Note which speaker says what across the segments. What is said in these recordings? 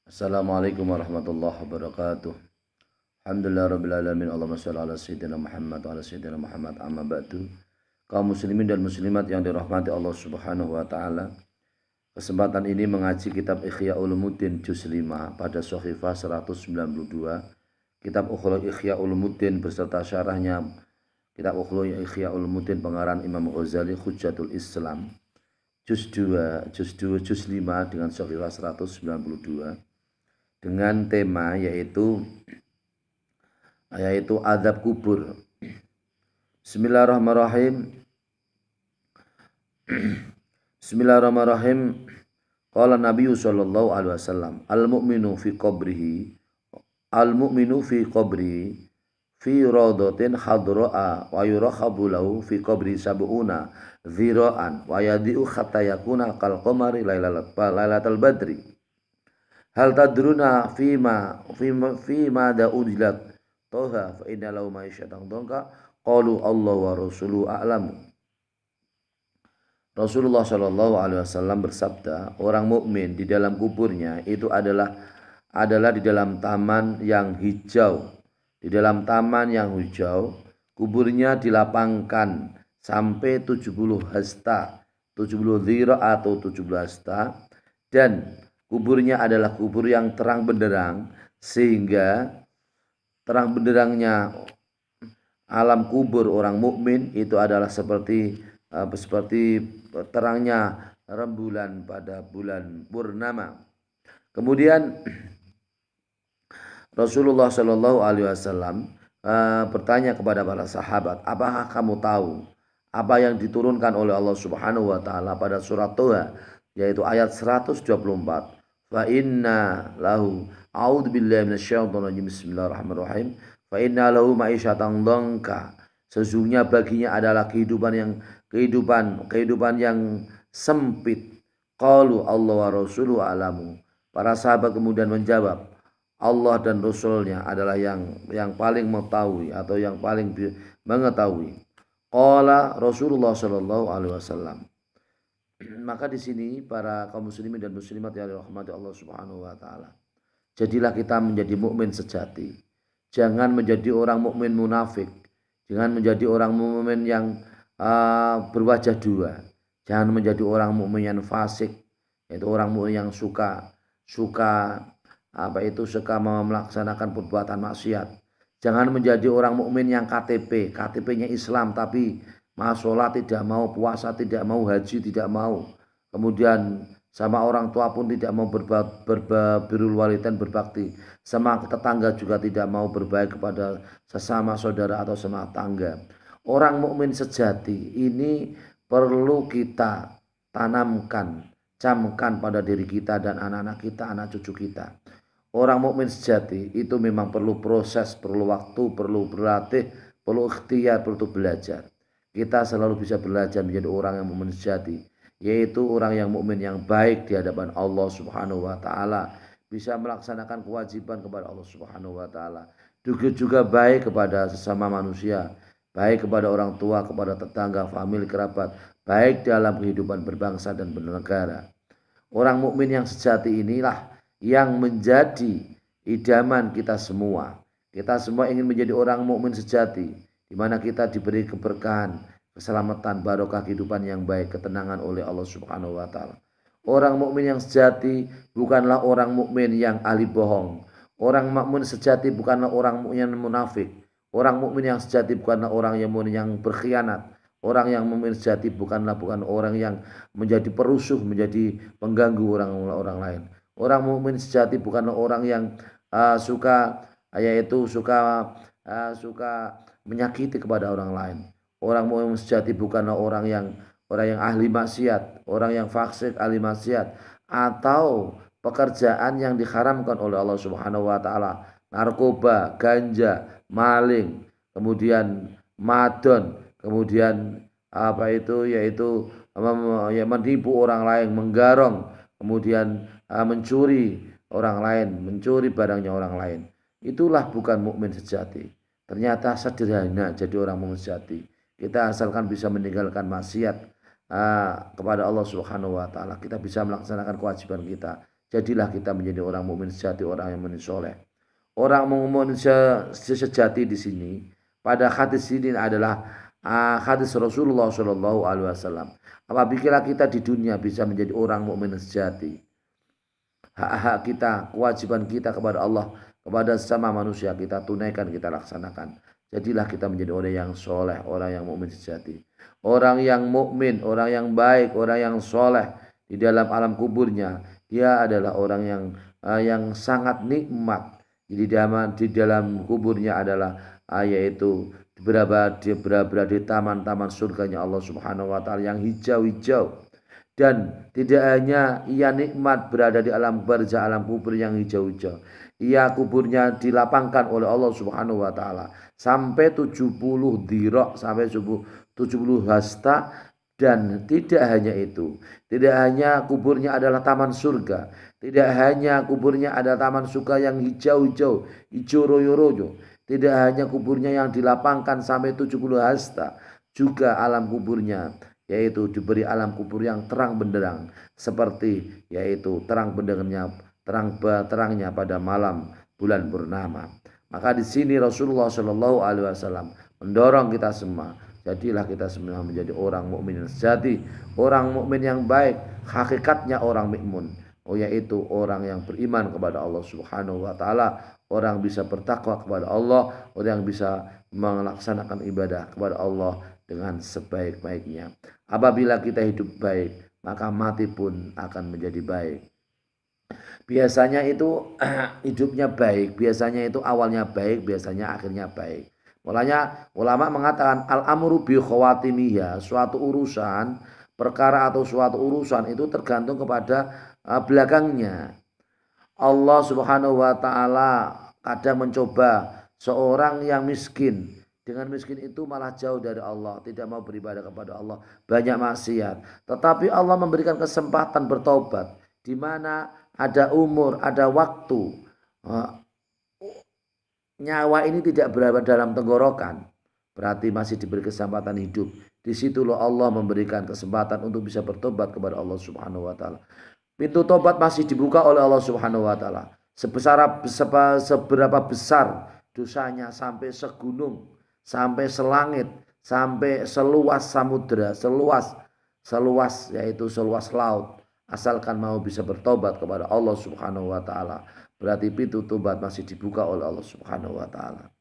Speaker 1: Assalamualaikum warahmatullahi wabarakatuh. Alhamdulillah rabbil alamin. Allahumma shalli ala sayyidina Muhammad wa ala sayyidina Muhammad amma ba'du. Kaum muslimin dan muslimat yang dirahmati Allah Subhanahu wa taala. Kesempatan ini mengaji kitab Ihya Ulumuddin juz 5 pada Shahifah 192. Kitab Ihya Ulumuddin beserta syarahnya kitab Ihya Ulumuddin pengarang Imam Ghazali Hujjatul Islam. Juz 2, juz 5 dengan Shahifah 192. Dengan tema yaitu azab kubur. Bismillahirrahmanirrahim. Bismillahirrahmanirrahim. Qala Nabi sallallahu alaihi wasallam, al-mu'minu fi qabrihi fi radatin hadra'a wa yurahabu lahu fi qabri sab'una dhira'an wa yadi'u hatta yakuna kal qamari lailatal badri. Hal tadruna fima da ujilat toha fa inna lahu ma'isyatan dongka qalu Allah wa rasuluhu a'lamu. Rasulullah Shallallahu alaihi wasallam bersabda, orang mukmin di dalam kuburnya itu adalah di dalam taman yang hijau. Di dalam taman yang hijau, kuburnya dilapangkan sampai 70 hasta, 70 dhira atau 70 hasta, dan kuburnya adalah kubur yang terang benderang, sehingga terang benderangnya alam kubur orang mukmin itu adalah seperti terangnya rembulan pada bulan purnama. Kemudian Rasulullah Shallallahu Alaihi Wasallam bertanya kepada para sahabat, apakah kamu tahu apa yang diturunkan oleh Allah Subhanahu Wa Taala pada surat Toha, yaitu ayat 124. Fa inna lahu a'udzubillahi minasyaitonir rajim. Bismillahirrahmanirrahim. Fa inna lahu ma'isyatan dhanka. Sesungguhnya baginya adalah kehidupan yang sempit. Qalu Allah wa rasuluhu a'lamu. Para sahabat kemudian menjawab, Allah dan Rasulnya adalah yang paling mengetahui atau yang paling mengetahui. Qala Rasulullah sallallahu alaihi wasallam. Maka di sini para kaum muslimin dan muslimat yang dirahmati Allah Subhanahu wa taala, jadilah kita menjadi mukmin sejati. Jangan menjadi orang mukmin munafik. Jangan menjadi orang mukmin yang berwajah dua. Jangan menjadi orang mukmin yang fasik, yaitu orang mukmin yang suka melaksanakan perbuatan maksiat. Jangan menjadi orang mukmin yang KTP-nya Islam tapi sholat tidak mau, puasa tidak mau, haji tidak mau. Kemudian sama orang tua pun tidak mau birrul walidain, berbakti. Sama tetangga juga tidak mau berbaik kepada sesama saudara atau sama tangga. Orang mukmin sejati ini perlu kita tanamkan, camkan pada diri kita dan anak-anak kita, anak cucu kita. Orang mukmin sejati itu memang perlu proses, perlu waktu, perlu berlatih, perlu ikhtiar, perlu belajar. Kita selalu bisa belajar menjadi orang yang mukmin sejati, yaitu orang yang mukmin yang baik di hadapan Allah Subhanahu wa taala, bisa melaksanakan kewajiban kepada Allah Subhanahu wa taala, juga baik kepada sesama manusia, baik kepada orang tua, kepada tetangga, famili, kerabat, baik dalam kehidupan berbangsa dan bernegara. Orang mukmin yang sejati inilah yang menjadi idaman kita semua. Kita semua ingin menjadi orang mukmin sejati, di mana kita diberi keberkahan, keselamatan, barokah kehidupan yang baik, ketenangan oleh Allah Subhanahu wa taala. Orang mukmin yang sejati bukanlah orang mukmin yang ahli bohong. Orang mukmin sejati bukanlah orang mukmin yang munafik. Orang mukmin yang sejati bukanlah orang yang berkhianat. Orang yang mukmin sejati bukan orang yang menjadi perusuh, menjadi pengganggu orang lain. Orang mukmin sejati bukanlah orang yang suka menyakiti kepada orang lain. Orang mukmin sejati bukanlah orang yang ahli maksiat, orang yang fasik, ahli maksiat, atau pekerjaan yang diharamkan oleh Allah Subhanahu wa taala, narkoba, ganja, maling, kemudian madon, kemudian menipu orang lain, menggarong, kemudian mencuri orang lain, mencuri barangnya orang lain. Itulah bukan mukmin sejati. Ternyata sederhana jadi orang mukmin sejati. Kita asalkan bisa meninggalkan maksiat kepada Allah Subhanahu wa taala, kita bisa melaksanakan kewajiban kita. Jadilah kita menjadi orang mukmin sejati, orang yang mukmin soleh. Orang mukmin sejati di sini pada hadis ini adalah hadis Rasulullah Shallallahu Alaihi Wasallam. Apabila kita di dunia bisa menjadi orang mukmin sejati, hak-hak kita, kewajiban kita kepada Allah, kepada sesama manusia kita tunaikan, kita laksanakan. Jadilah kita menjadi orang yang soleh, orang yang mukmin sejati, orang yang mukmin, orang yang baik, orang yang soleh di dalam alam kuburnya. Dia adalah orang yang sangat nikmat di dalam kuburnya adalah yaitu berada di taman-taman surganya Allah Subhanahu wa taala yang hijau-hijau. Dan tidak hanya ia nikmat berada di alam barzah, alam kubur yang hijau-hijau. Ia kuburnya dilapangkan oleh Allah Subhanahu wa taala sampai 70 dirok, sampai 70 hasta. Dan tidak hanya itu, tidak hanya kuburnya adalah taman surga, tidak hanya kuburnya adalah taman surga yang hijau-hijau, hijau royo-royo, tidak hanya kuburnya yang dilapangkan sampai 70 hasta, juga alam kuburnya yaitu diberi alam kubur yang terang benderang, seperti yaitu terang benderangnya terangnya pada malam bulan purnama. Maka di sini Rasulullah Shallallahu Alaihi Wasallam mendorong kita semua, jadilah kita semua menjadi orang mukmin yang sejati, orang mukmin yang baik. Hakikatnya orang mukmin, yaitu orang yang beriman kepada Allah Subhanahu wa taala, orang bisa bertakwa kepada Allah, orang yang bisa melaksanakan ibadah kepada Allah dengan sebaik-baiknya. Apabila kita hidup baik, maka mati pun akan menjadi baik. Biasanya itu hidupnya baik, biasanya itu awalnya baik, biasanya akhirnya baik. Mulanya ulama mengatakan al-amru bi khawatimiha, suatu urusan, perkara atau suatu urusan itu tergantung kepada belakangnya. Allah Subhanahu wa taala kadang mencoba seorang yang miskin. Dengan miskin itu malah jauh dari Allah, tidak mau beribadah kepada Allah, banyak maksiat. Tetapi Allah memberikan kesempatan bertobat, di mana ada umur, ada waktu. Nyawa ini tidak berada dalam tenggorokan, berarti masih diberi kesempatan hidup. Di situ loh Allah memberikan kesempatan untuk bisa bertobat kepada Allah Subhanahu wa taala. Pintu tobat masih dibuka oleh Allah Subhanahu wa taala. Seberapa besar dosanya, sampai segunung, sampai selangit, sampai seluas samudera, seluas yaitu seluas laut, asalkan mau bisa bertobat kepada Allah Subhanahu wa taala, berarti pintu tobat masih dibuka oleh Allah Subhanahu wa taala.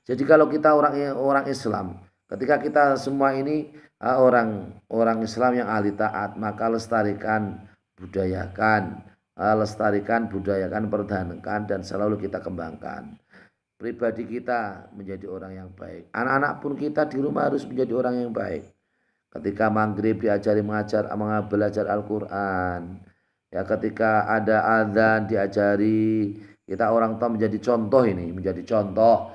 Speaker 1: Jadi kalau kita orang Islam, ketika kita semua ini orang Islam yang ahli taat, maka lestarikan, budayakan, pertahankan, dan selalu kita kembangkan. Pribadi kita menjadi orang yang baik. Anak-anak pun kita di rumah harus menjadi orang yang baik. Ketika maghrib diajari belajar Al-Quran. Ya, ketika ada azan diajari, kita orang tua menjadi contoh ini, menjadi contoh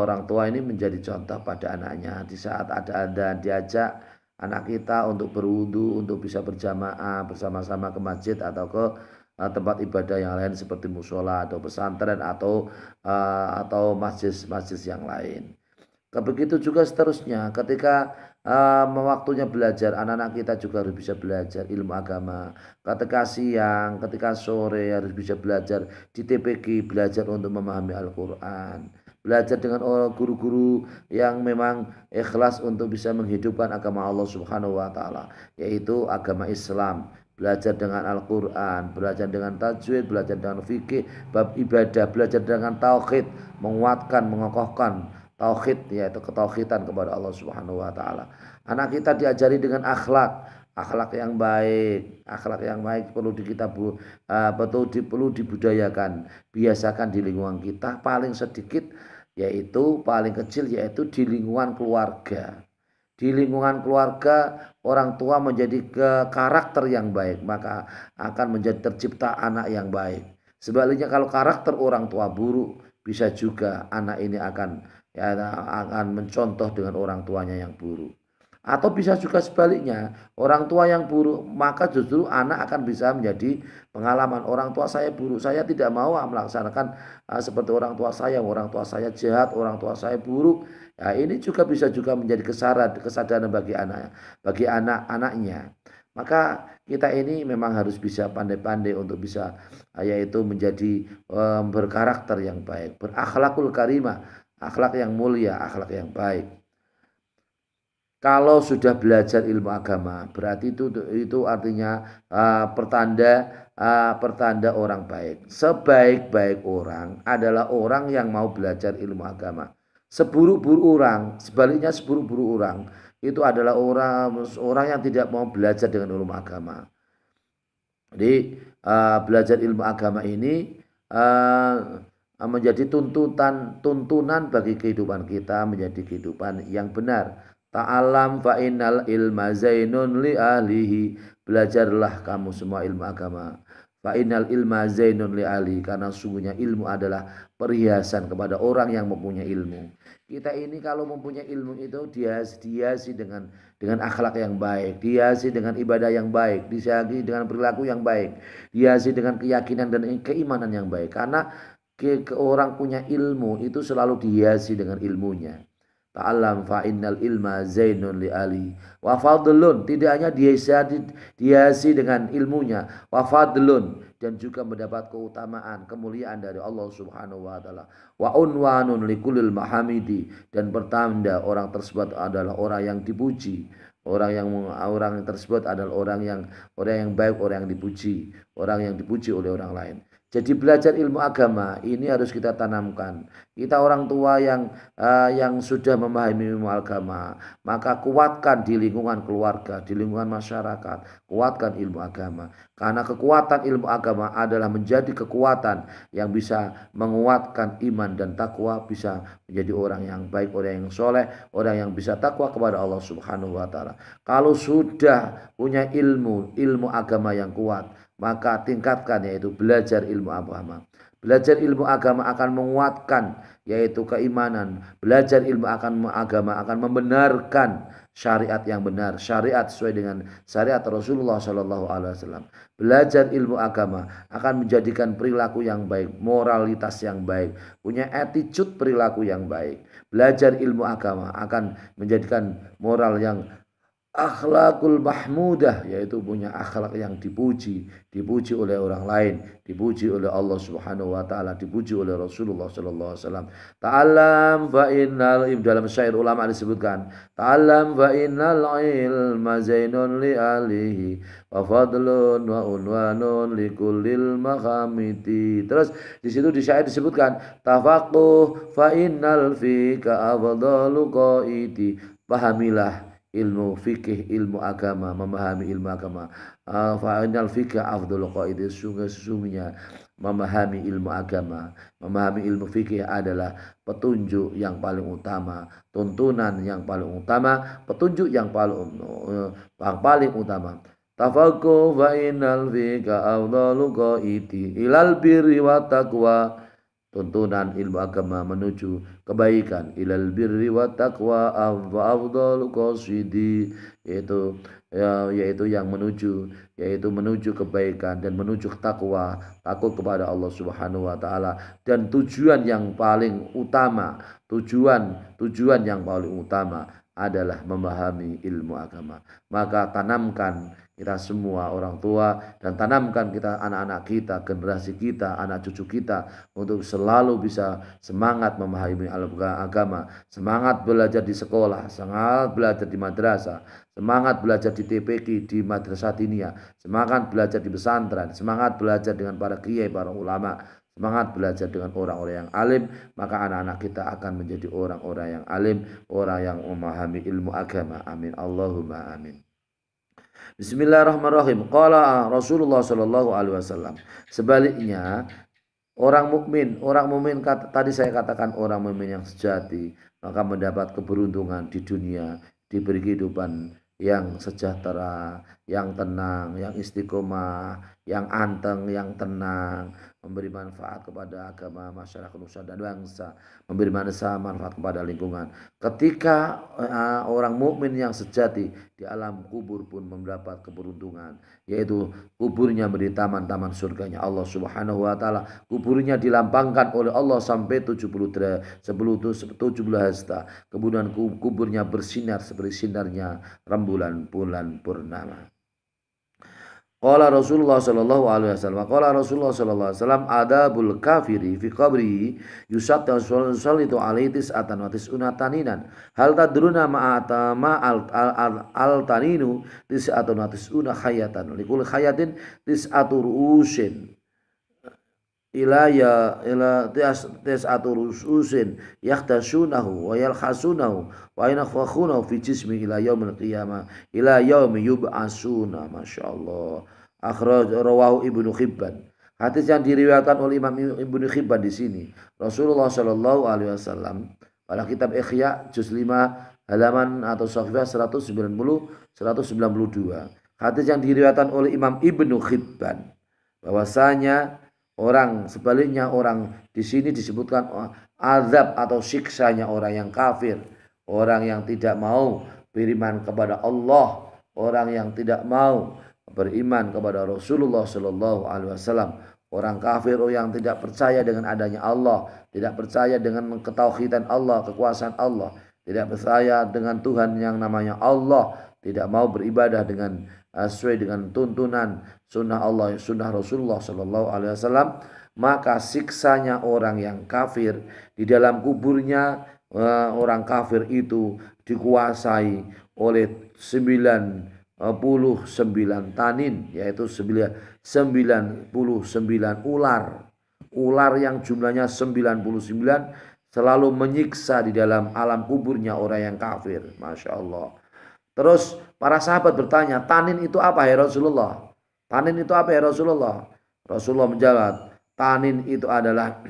Speaker 1: orang tua ini menjadi contoh pada anaknya. Di saat ada azan diajak anak kita untuk berwudu, untuk bisa berjamaah bersama-sama ke masjid atau ke tempat ibadah yang lain seperti musola atau pesantren atau masjid yang lain. Begitu juga seterusnya, ketika waktunya belajar, anak-anak kita juga harus bisa belajar ilmu agama. Ketika siang, ketika sore harus bisa belajar di TPQ, belajar untuk memahami Al-Quran. Belajar dengan guru-guru yang memang ikhlas untuk bisa menghidupkan agama Allah Subhanahu wa taala, yaitu agama Islam. Belajar dengan Al-Quran, belajar dengan tajwid, belajar dengan fikih, bab ibadah, belajar dengan tauhid, menguatkan, mengokohkan tauhid, yaitu ketauhidan kepada Allah Subhanahu wa taala. Anak kita diajari dengan akhlak yang baik. Akhlak yang baik perlu perlu dibudayakan, biasakan di lingkungan kita, paling sedikit yaitu paling kecil yaitu di lingkungan keluarga. Di lingkungan keluarga orang tua menjadi karakter yang baik, maka akan menjadi tercipta anak yang baik. Sebaliknya kalau karakter orang tua buruk, bisa juga anak ini akan mencontoh dengan orang tuanya yang buruk. Atau bisa juga sebaliknya, orang tua yang buruk, maka justru anak akan bisa menjadi pengalaman. Orang tua saya buruk, saya tidak mau melaksanakan seperti orang tua saya jahat, orang tua saya buruk. Ya, ini juga bisa juga menjadi kesadaran bagi anak-anaknya. Maka kita ini memang harus bisa pandai-pandai untuk bisa yaitu menjadi berkarakter yang baik, berakhlakul karimah, akhlak yang mulia, akhlak yang baik. Kalau sudah belajar ilmu agama, berarti itu artinya pertanda orang baik. Sebaik-baik orang adalah orang yang mau belajar ilmu agama. Seburuk-buruk orang, sebaliknya seburuk-buruk orang itu adalah orang yang tidak mau belajar dengan ilmu agama. Jadi belajar ilmu agama ini menjadi tuntunan bagi kehidupan kita, menjadi kehidupan yang benar. Ta'alam fa innal ilma zainun li ahlihi. Belajarlah kamu semua ilmu agama. Fa innal ilma zainun li ahlihi. Karena sungguhnya ilmu adalah perhiasan kepada orang yang mempunyai ilmu. Kita ini kalau mempunyai ilmu itu dihiasi dengan akhlak yang baik, dihiasi dengan ibadah yang baik, dihiasi dengan perilaku yang baik, dihiasi dengan keyakinan dan keimanan yang baik. Karena orang punya ilmu itu selalu dihiasi dengan ilmunya. Ta'alam fa innal ilma zainun li ali wa fadlun, tidak hanya dihiasi dengan ilmunya, wa fadlun, dan juga mendapat keutamaan, kemuliaan dari Allah Subhanahu wa taala, wa unwanun likulil mahamidi, dan pertanda orang tersebut adalah orang yang dipuji. Orang tersebut adalah orang yang baik, orang yang dipuji oleh orang lain. Jadi belajar ilmu agama ini harus kita tanamkan. Kita orang tua yang sudah memahami ilmu agama, maka kuatkan di lingkungan keluarga, di lingkungan masyarakat, kuatkan ilmu agama. Karena kekuatan ilmu agama adalah menjadi kekuatan yang bisa menguatkan iman dan takwa, bisa menjadi orang yang baik, orang yang soleh, orang yang bisa takwa kepada Allah Subhanahu wa taala. Kalau sudah punya ilmu agama yang kuat, maka tingkatkan, yaitu belajar ilmu agama. Belajar ilmu agama akan menguatkan yaitu keimanan. Belajar ilmu agama akan membenarkan syariat yang benar, syariat sesuai dengan syariat Rasulullah Shallallahu Alaihi Wasallam. Belajar ilmu agama akan menjadikan perilaku yang baik, moralitas yang baik, punya attitude perilaku yang baik. Belajar ilmu agama akan menjadikan moral yang akhlakul mahmudah, yaitu punya akhlak yang dipuji oleh orang lain, dipuji oleh Allah Subhanahu wa taala, dipuji oleh Rasulullah sallallahu alaihi wasallam. Ta'allam fa innal, dalam syair ulama disebutkan, ta'allam fa innal ilma zainun li alihi wa fadlun wa unwanun li kullil mahamiti. Terus di situ di syair disebutkan, tafaqquh fa innal fika afdalu qaidi. Pahamilah ilmu fikih, ilmu agama, memahami ilmu agama. Fa'inal fikih afdhul qaidi, sesungguhnya memahami ilmu agama, memahami ilmu fikih adalah petunjuk yang paling utama, tuntunan yang paling utama, petunjuk yang paling utama. Tafaqquh fa'inal fikih afdhul qaidi ilal birri wa taqwa. Tuntunan ilmu agama menuju kebaikan, ilal birri wa taqwa afdhalu qasidi, yaitu yang menuju kebaikan dan menuju takwa, takut kepada Allah Subhanahu wa taala, dan tujuan yang paling utama adalah memahami ilmu agama. Maka tanamkan kita semua orang tua, dan tanamkan kita anak-anak kita, generasi kita, anak cucu kita, untuk selalu bisa semangat memahami agama, semangat belajar di sekolah, semangat belajar di madrasah, semangat belajar di TPQ, di madrasah diniyah, semangat belajar di pesantren, semangat belajar dengan para kiai, para ulama, semangat belajar dengan orang-orang yang alim. Maka anak-anak kita akan menjadi orang-orang yang alim, orang yang memahami ilmu agama. Amin Allahumma amin. Bismillahirrahmanirrahim. Qala Rasulullah sallallahu alaihi wasallam. Sebaliknya, orang mukmin tadi saya katakan orang mukmin yang sejati, maka mendapat keberuntungan di dunia, diberi kehidupan yang sejahtera, yang tenang, yang istiqomah, yang anteng, yang tenang, memberi manfaat kepada agama, masyarakat, nusa dan bangsa, memberi manfaat kepada lingkungan. Ketika orang mukmin yang sejati di alam kubur pun mendapat keberuntungan, yaitu kuburnya menjadi taman-taman surganya Allah Subhanahu wa taala. Kuburnya dilampangkan oleh Allah sampai 70 hasta. Kemudian kuburnya bersinar seperti sinarnya rembulan bulan purnama. Qala Rasulullah sallallahu alaihi wasallam, qala Rasulullah sallallahu alaihi wasallam, adabul kafiri fi qabri yusatta sallitu alaihi tis'atan wa tis'una taninan. Hal tadruna ma'ata al taninu tis'atun wa tis'una khayatan. Likul khayatin tis'atu ru'usin. Ila tis'atu ru'usin yakhtasunahu wa yalkhasunahu wa yanfakhunahu fi jismi ila yaumil qiyamah ila yaumi yub'asuna. Masyaallah. Akhraj rawahu Ibnu Hibban. Hadis yang diriwayatkan oleh Imam Ibnu Hibban di sini. Rasulullah Shallallahu alaihi wasallam pada kitab Ikhya juz 5 halaman atau sahifah 190 192. Hadis yang diriwayatkan oleh Imam Ibnu Hibban bahwasanya orang sebaliknya orang di sini disebutkan azab atau siksanya orang yang kafir, orang yang tidak mau beriman kepada Allah, orang yang tidak mau beriman kepada Rasulullah Shallallahu Alaihi Wasallam, orang kafir yang tidak percaya dengan adanya Allah, tidak percaya dengan ketauhidan Allah, kekuasaan Allah, tidak percaya dengan Tuhan yang namanya Allah, tidak mau beribadah dengan sesuai dengan tuntunan sunnah Allah, sunnah Rasulullah Shallallahu Alaihi Wasallam, maka siksanya orang yang kafir di dalam kuburnya, orang kafir itu dikuasai oleh 99 tanin, yaitu 99 ular yang jumlahnya 99 selalu menyiksa di dalam alam kuburnya orang yang kafir. Masya Allah. Terus para sahabat bertanya, tanin itu apa ya Rasulullah? Tanin itu apa ya Rasulullah? Rasulullah menjawab, tanin itu adalah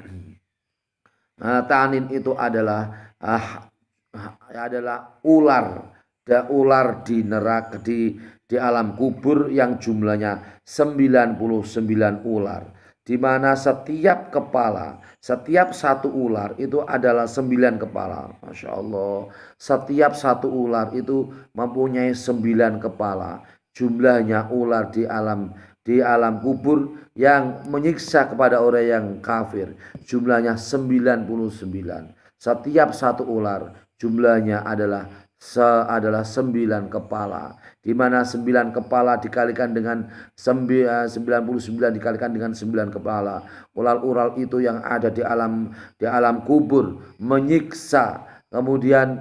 Speaker 1: ular di neraka, di alam kubur yang jumlahnya 99 ular, di mana setiap satu ular itu adalah 9 kepala. Masya Allah. Setiap satu ular itu mempunyai 9 kepala. Jumlahnya ular di alam kubur yang menyiksa kepada orang yang kafir jumlahnya 99. Setiap satu ular jumlahnya adalah 9 kepala, di mana 9 kepala dikalikan dengan 99 dikalikan dengan 9 kepala. Ular-ular itu yang ada di alam kubur menyiksa, kemudian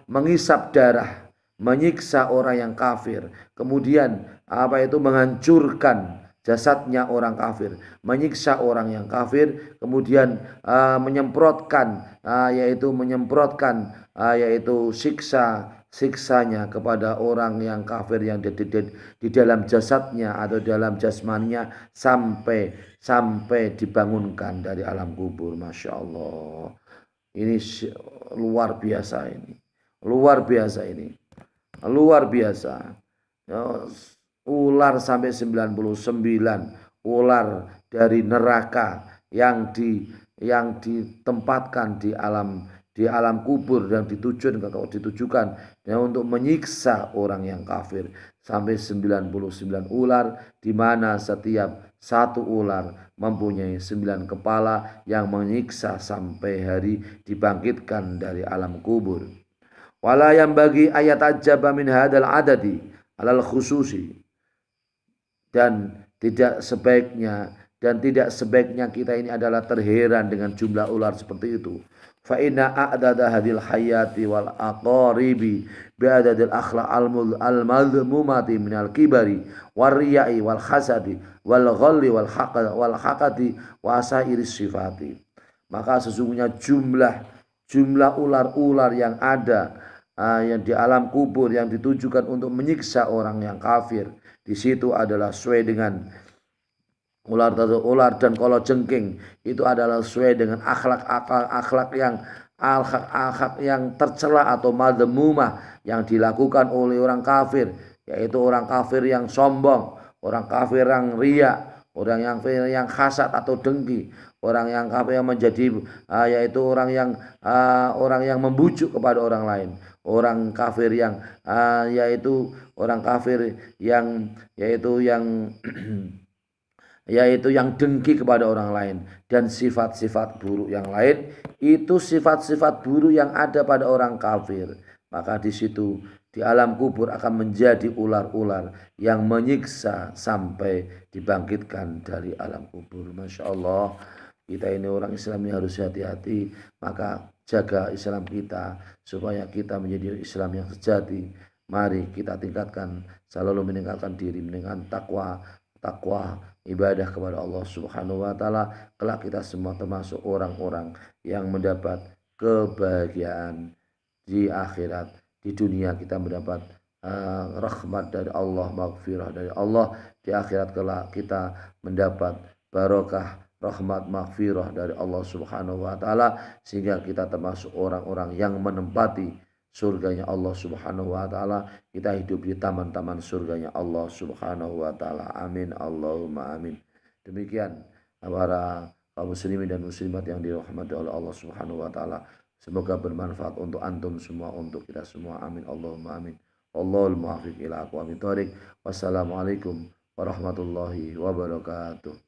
Speaker 1: mengisap darah, menyiksa orang yang kafir, kemudian menghancurkan jasadnya orang kafir, menyiksa orang yang kafir, kemudian menyemprotkan siksanya kepada orang yang kafir yang di dalam jasadnya atau dalam jasmaninya sampai dibangunkan dari alam kubur. Masya Allah. Ini luar biasa ini. Luar biasa. Ular sampai 99 ular dari neraka yang ditempatkan di alam kubur dan ditujukan untuk menyiksa orang yang kafir sampai 99 ular, di mana setiap satu ular mempunyai 9 kepala yang menyiksa sampai hari dibangkitkan dari alam kubur. Wala yang bagi ayat ajaba min hadal adadi alal khususi, dan tidak sebaiknya kita ini adalah terheran dengan jumlah ular seperti itu. Fa inna a'dada hadil hayati wal aqaribi bi adadil akhlaq al madhmumati minal kibari war riya'i wal hasadi wal ghalli wal haqati wa asairis sifati. Maka sesungguhnya jumlah ular-ular yang ada yang di alam kubur yang ditujukan untuk menyiksa orang yang kafir, di situ adalah sesuai dengan ular dan kalajengking, itu adalah sesuai dengan akhlak yang tercela atau madhmumah yang dilakukan oleh orang kafir, yaitu orang kafir yang sombong, orang kafir yang riya, orang yang hasad atau dengki, orang yang kafir yang menjadi yaitu orang yang membujuk kepada orang lain, orang kafir yang yaitu yang dengki kepada orang lain, dan sifat-sifat buruk yang lain. Itu sifat-sifat buruk yang ada pada orang kafir. Maka di situ di alam kubur akan menjadi ular-ular yang menyiksa sampai dibangkitkan dari alam kubur. Masya Allah, kita ini orang Islam ini harus hati-hati, maka jaga Islam kita supaya kita menjadi Islam yang sejati. Mari kita tingkatkan, selalu meningkatkan diri, meningkatkan takwa ibadah kepada Allah Subhanahu wa taala. Kelak kita semua termasuk orang-orang yang mendapat kebahagiaan di akhirat. Di dunia kita mendapat rahmat dari Allah, maghfirah dari Allah. Di akhirat kelak kita mendapat barokah, rahmat, maghfirah dari Allah Subhanahu wa taala, sehingga kita termasuk orang-orang yang menempati surganya Allah Subhanahu wa taala. Kita hidup di taman-taman surganya Allah Subhanahu wa taala. Amin Allahumma amin. Demikian para kaum muslimin dan muslimat yang dirahmati oleh Allah Subhanahu wa taala. Semoga bermanfaat untuk antum semua, untuk kita semua. Amin Allahumma amin. Allahul muwaffiq ila aqwamit thoriq. Wassalamualaikum warahmatullahi wabarakatuh.